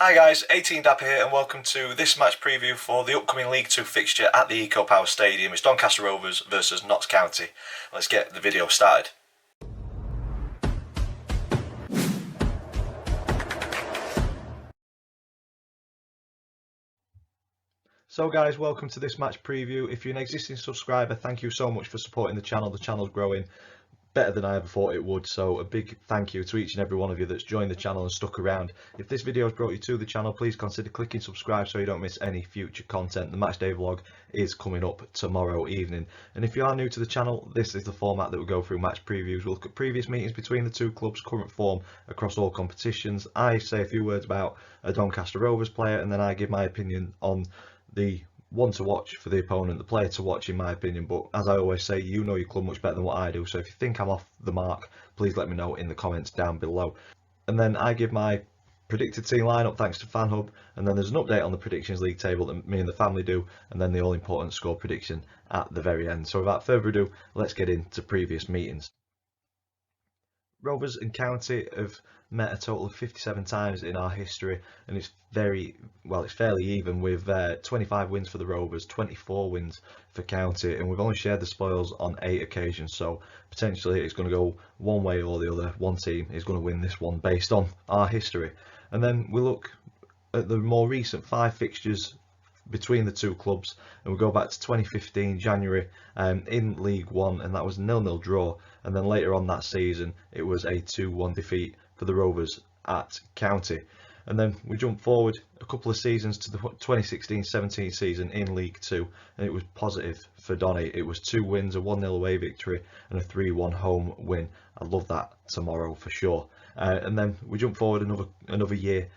Hi guys, 18 Dapper here and welcome to this match preview for the upcoming League 2 fixture at the Eco Power Stadium. It's Doncaster Rovers versus Notts County. Let's get the video started. So guys, welcome to this match preview. If you're an existing subscriber, thank you so much for supporting the channel. The channel's growing better than I ever thought it would, so a big thank you to each and every one of you that's joined the channel and stuck around. If this video has brought you to the channel, please consider clicking subscribe so you don't miss any future content. The matchday vlog is coming up tomorrow evening, and if you are new to the channel, this is the format that we'll go through match previews. We'll look at previous meetings between the two clubs, current form across all competitions. I say a few words about a Doncaster Rovers player, and then I give my opinion on the one to watch for the opponent, the player to watch in my opinion. But as I always say, you know your club much better than what I do, so if you think I'm off the mark, please let me know in the comments down below. And then I give my predicted team lineup thanks to FanHub, and then there's an update on the predictions league table that me and the family do, and then the all important score prediction at the very end. So without further ado, let's get into previous meetings. Rovers and County have met a total of 57 times in our history, and it's fairly even with 25 wins for the Rovers, 24 wins for County, and we've only shared the spoils on 8 occasions, so potentially it's going to go one way or the other. One team is going to win this one based on our history. And then we look at the more recent 5 fixtures between the two clubs, and we go back to 2015 January in League One, and that was a 0-0 draw, and then later on that season it was a 2-1 defeat for the Rovers at County. And then we jump forward a couple of seasons to the 2016-17 season in League Two, and it was positive for Donny. It was 2 wins, a 1-0 away victory and a 3-1 home win. I love that tomorrow for sure. And then we jump forward another year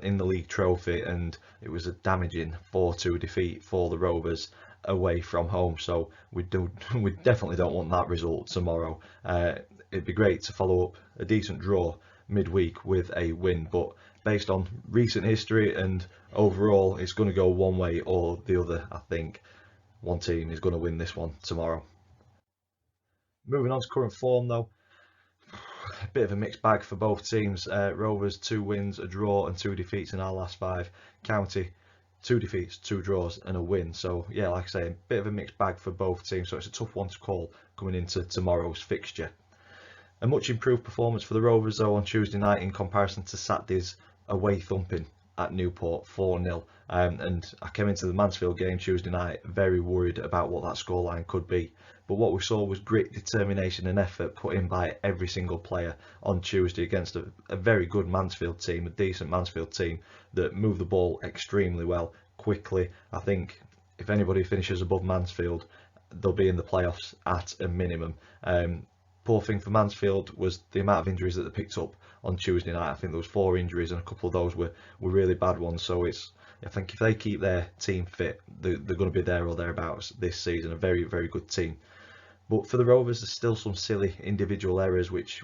in the league trophy, and it was a damaging 4-2 defeat for the Rovers away from home. So we definitely don't want that result tomorrow. It'd be great to follow up a decent draw midweek with a win, but based on recent history and overall, it's going to go one way or the other. I think one team is going to win this one tomorrow. Moving on to current form though, a bit of a mixed bag for both teams. Rovers 2 wins, a draw and 2 defeats in our last 5. County 2 defeats, 2 draws and a win. So yeah, like I say, a bit of a mixed bag for both teams, so it's a tough one to call coming into tomorrow's fixture. A much improved performance for the Rovers though on Tuesday night in comparison to Saturday's away thumping at Newport 4-0, and I came into the Mansfield game Tuesday night very worried about what that scoreline could be, but what we saw was grit, determination and effort put in by every single player on Tuesday against a very good Mansfield team, a decent Mansfield team that moved the ball extremely well, quickly. I think if anybody finishes above Mansfield, they'll be in the playoffs at a minimum. Poor thing for Mansfield was the amount of injuries that they picked up on Tuesday night. I think there was 4 injuries, and a couple of those were really bad ones. So I think if they keep their team fit, they're going to be there or thereabouts this season. A very, very good team. But for the Rovers, there's still some silly individual errors which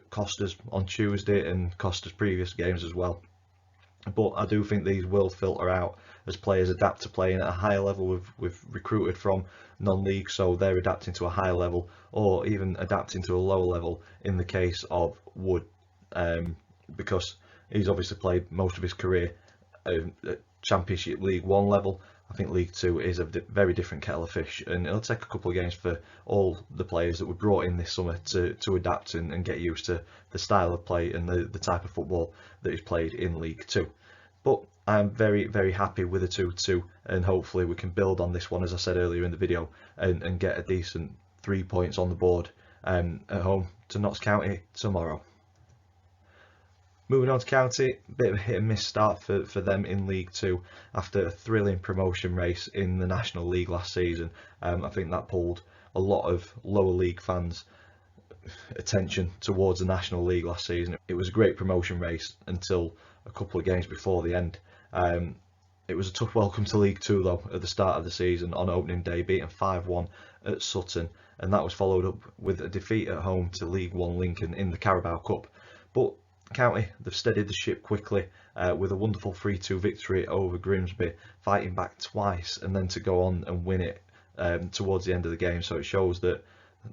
cost us on Tuesday and cost us previous games as well. But I do think these will filter out as players adapt to playing at a higher level. We've recruited from non-league, so they're adapting to a higher level, or even adapting to a lower level in the case of Wood, because he's obviously played most of his career at Championship League One level. I think League Two is a very different kettle of fish, and it'll take a couple of games for all the players that were brought in this summer to adapt and get used to the style of play and the type of football that is played in League Two. But I'm very, very happy with a 2-2, and hopefully we can build on this one, as I said earlier in the video, and get a decent 3 points on the board at home to Notts County tomorrow. Moving on to County, a bit of a hit and miss start for them in League Two after a thrilling promotion race in the National League last season. I think that pulled a lot of lower league fans' attention towards the National League last season. It was a great promotion race until a couple of games before the end. It was a tough welcome to League Two though at the start of the season on opening day, beating 5-1 at Sutton, and that was followed up with a defeat at home to League One Lincoln in the Carabao Cup. But County, they've steadied the ship quickly with a wonderful 3-2 victory over Grimsby, fighting back twice and then to go on and win it towards the end of the game. So it shows that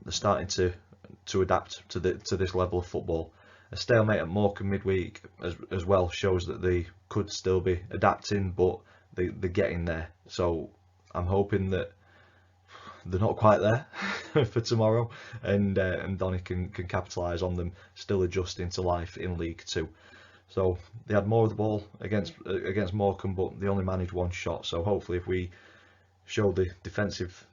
they're starting to adapt to this level of football. A stalemate at Morecambe midweek as well shows that the could still be adapting, but they're getting there. So I'm hoping that they're not quite there for tomorrow, and Donny can capitalise on them still adjusting to life in League Two. So they had more of the ball against Morecambe, but they only managed one shot. So hopefully, if we show the defensive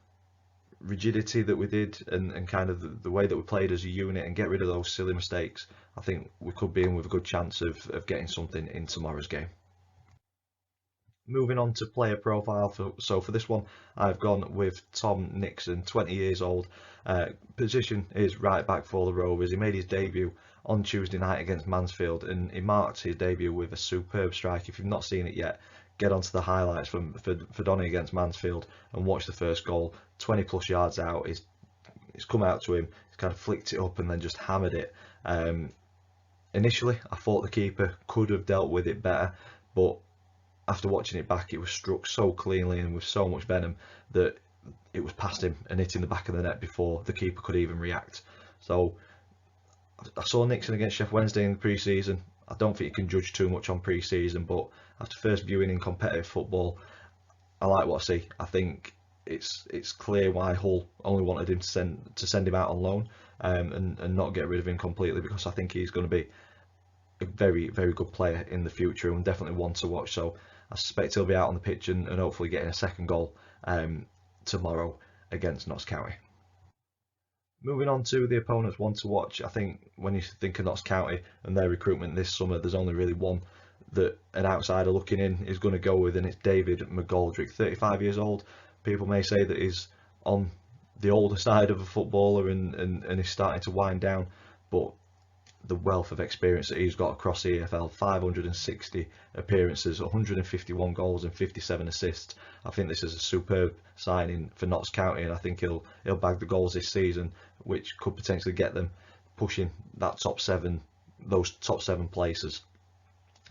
rigidity that we did, and kind of the way that we played as a unit, and get rid of those silly mistakes, I think we could be in with a good chance of getting something in tomorrow's game. Moving on to player profile, for this one I've gone with Tom Nixon, 20 years old. Position is right back for the Rovers. He made his debut on Tuesday night against Mansfield, and he marked his debut with a superb strike. If you've not seen it yet, get onto the highlights for Donny against Mansfield and watch the first goal. 20 plus yards out, it's come out to him, he's kind of flicked it up and then just hammered it. Initially I thought the keeper could have dealt with it better, but after watching it back, it was struck so cleanly and with so much venom that it was past him and hitting the back of the net before the keeper could even react. So I saw Nixon against Sheffield Wednesday in the pre-season. I don't think you can judge too much on pre-season, but after first viewing in competitive football, I like what I see. I think it's clear why Hull only wanted him to send him out on loan, and not get rid of him completely, because I think he's going to be a very, very good player in the future and definitely one to watch. So I suspect he'll be out on the pitch and hopefully getting a second goal tomorrow against Notts County. Moving on to the opponents one to watch, I think when you think of Notts County and their recruitment this summer, there's only really one that an outsider looking in is going to go with, and it's David McGoldrick, 35 years old. People may say that he's on the older side of a footballer and is starting to wind down, but the wealth of experience that he's got across the EFL, 560 appearances, 151 goals and 57 assists. I think this is a superb signing for Notts County, and I think he'll bag the goals this season, which could potentially get them pushing that those top seven places.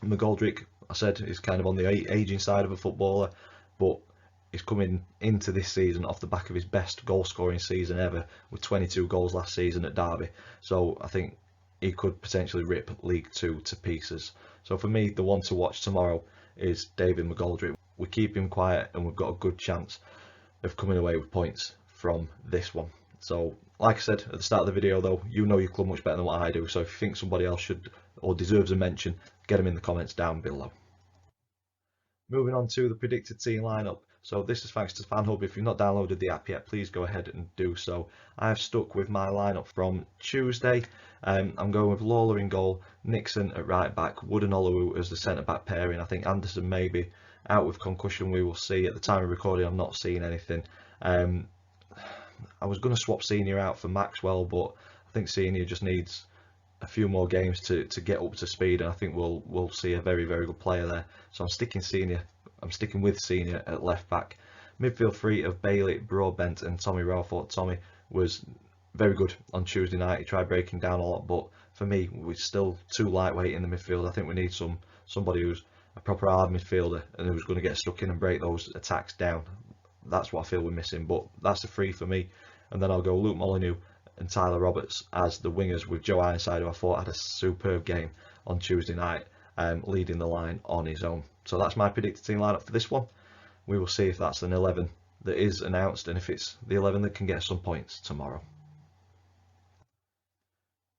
McGoldrick, I said, is kind of on the aging side of a footballer, but he's coming into this season off the back of his best goal scoring season ever, with 22 goals last season at Derby. So I think he could potentially rip League Two to pieces. So for me, the one to watch tomorrow is David McGoldrick. We keep him quiet and we've got a good chance of coming away with points from this one. So like I said at the start of the video though, you know your club much better than what I do, so if you think somebody else should or deserves a mention, get them in the comments down below. Moving on to the predicted team lineup. So this is thanks to FanHub. If you've not downloaded the app yet, please go ahead and do so. I have stuck with my lineup from Tuesday. I'm going with Lawler in goal, Nixon at right back, Wood and Oluwu as the centre back pairing. I think Anderson may be out with concussion, we will see. At the time of recording, I'm not seeing anything. I was going to swap Senior out for Maxwell, but I think Senior just needs a few more games to get up to speed, and I think we'll see a very, very good player there. So I'm sticking with Senior at left back. Midfield three of Bailey, Broadbent and Tommy Rowe. I thought Tommy was very good on Tuesday night. He tried breaking down a lot, but for me, we're still too lightweight in the midfield. I think we need somebody who's a proper hard midfielder and who's going to get stuck in and break those attacks down. That's what I feel we're missing, but that's the three for me. And then I'll go Luke Molyneux and Tyler Roberts as the wingers, with Joe Ironside, who I thought had a superb game on Tuesday night, leading the line on his own. So that's my predicted team lineup for this one. We will see if that's an 11 that is announced and if it's the 11 that can get some points tomorrow.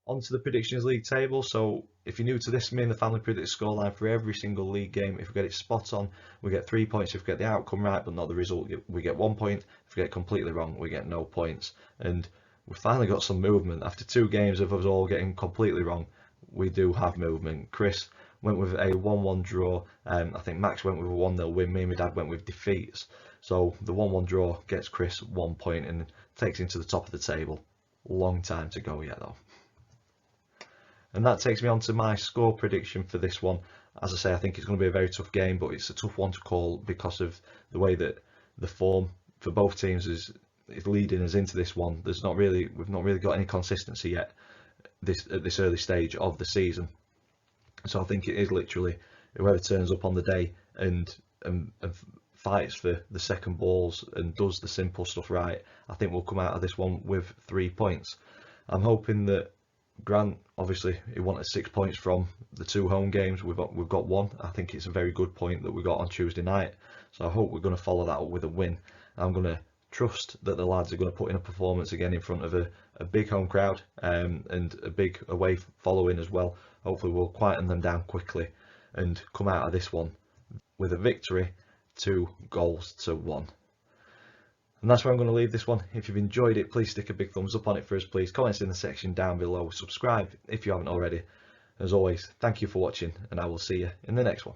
On to the Predictions League table. So if you're new to this, me and the family predict the scoreline for every single league game. If we get it spot on, we get 3 points. If we get the outcome right but not the result, we get 1 point. If we get it completely wrong, we get no points. And we finally got some movement. After 2 games of us all getting completely wrong, we do have movement. Chris went with a 1-1 draw. I think Max went with a 1-0 win. Me and my dad went with defeats. So the 1-1 draw gets Chris 1 point and takes him to the top of the table. Long time to go yet though. And that takes me on to my score prediction for this one. As I say, I think it's going to be a very tough game, but it's a tough one to call because of the way that the form for both teams is leading us into this one. We've not really got any consistency yet at this early stage of the season. So I think it is literally whoever turns up on the day and fights for the second balls and does the simple stuff right, I think we'll come out of this one with 3 points. I'm hoping that Grant, obviously, he wanted 6 points from the 2 home games. We've got 1. I think it's a very good point that we got on Tuesday night. So I hope we're going to follow that up with a win. I'm going to trust that the lads are going to put in a performance again in front of a big home crowd, and a big away following as well. Hopefully we'll quieten them down quickly and come out of this one with a victory, 2-1. And that's where I'm going to leave this one. If you've enjoyed it, please stick a big thumbs up on it for us, please. Comments in the section down below. Subscribe if you haven't already. As always, thank you for watching, and I will see you in the next one.